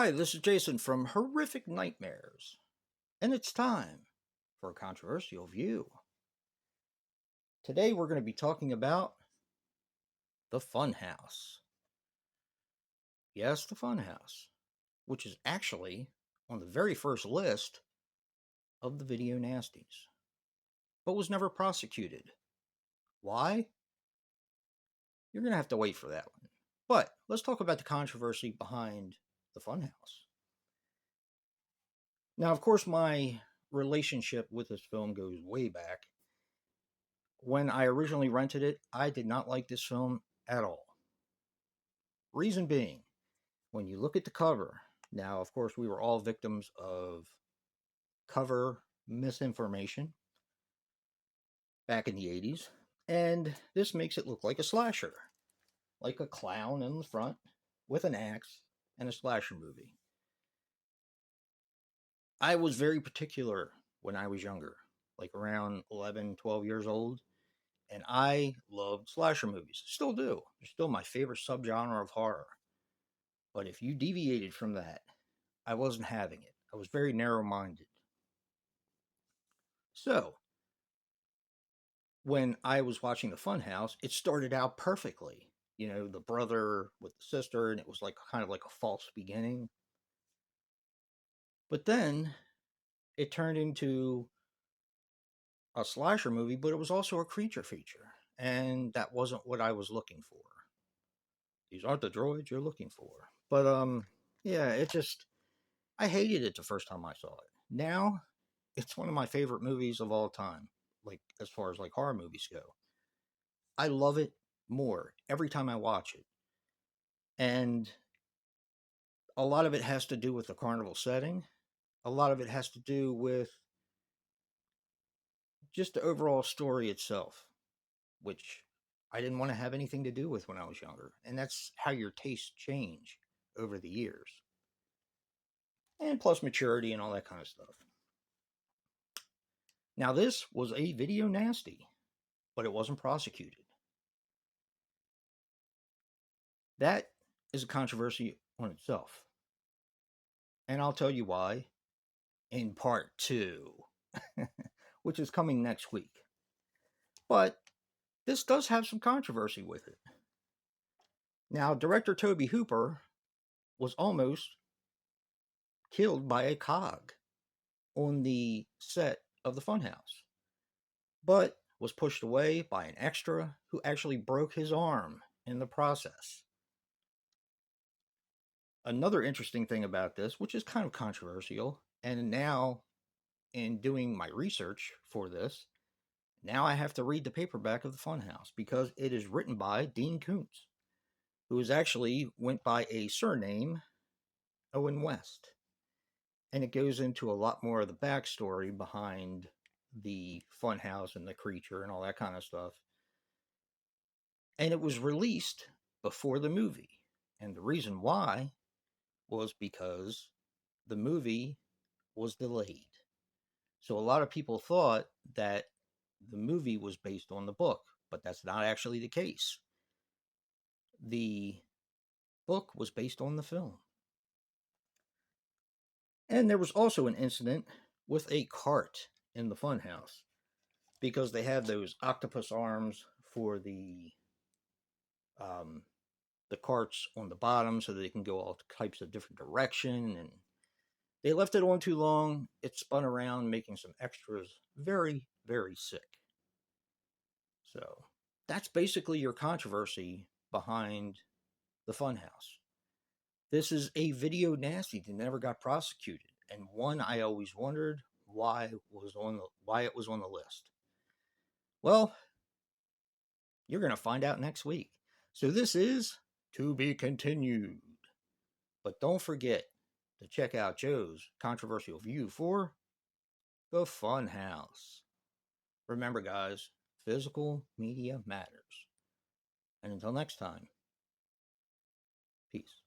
Hi, this is Jason from Horrific Nightmares, and it's time for a controversial view. Today we're going to be talking about the Funhouse. Yes, the Funhouse, which is actually on the very first list of the video nasties, but was never prosecuted. Why? You're going to have to wait for that one. But let's talk about the controversy behind the Funhouse. Now, of course, my relationship with this film goes way back. When I originally rented it, I did not like this film at all. Reason being, when you look at the cover, now, of course, we were all victims of cover misinformation back in the 80s, and this makes it look like a slasher, like a clown in the front with an axe and a slasher movie. I was very particular when I was younger, like around 11, 12 years old, and I loved slasher movies. Still do. They're still my favorite subgenre of horror. But if you deviated from that, I wasn't having it. I was very narrow minded. So, when I was watching the Funhouse, it started out perfectly. You know, the brother with the sister, and it was like kind of like a false beginning. But then it turned into a slasher movie, but it was also a creature feature. And that wasn't what I was looking for. These aren't the droids you're looking for. But yeah, I hated it the first time I saw it. Now, it's one of my favorite movies of all time. Like as far as like horror movies go, I love it more every time I watch it. And a lot of it has to do with the carnival setting. A lot of it has to do with just the overall story itself, which I didn't want to have anything to do with when I was younger. And that's how your tastes change over the years. And plus maturity and all that kind of stuff. Now, this was a video nasty, but it wasn't prosecuted. That is a controversy on itself. And I'll tell you why in part two, which is coming next week. But this does have some controversy with it. Now, director Toby Hooper was almost killed by a cog on the set of the Funhouse, but was pushed away by an extra who actually broke his arm in the process. Another interesting thing about this, which is kind of controversial, and now in doing my research for this, now I have to read the paperback of the Funhouse because it is written by Dean Koontz, who is actually went by a surname, Owen West. And it goes into a lot more of the backstory behind the Funhouse and the creature and all that kind of stuff. And it was released before the movie. And the reason why was because the movie was delayed. So a lot of people thought that the movie was based on the book, but that's not actually the case. The book was based on the film. And there was also an incident with a cart in the Funhouse because they have those octopus arms for the carts on the bottom so they can go all types of different direction, and they left it on too long. It spun around, making some extras very, very sick. So that's basically your controversy behind the Funhouse. This is a video nasty that never got prosecuted, and one I always wondered why it was on the list. Well, you're going to find out next week. So this is to be continued. But don't forget to check out Joe's controversial view for the Funhouse. Remember, guys, physical media matters. And until next time, peace.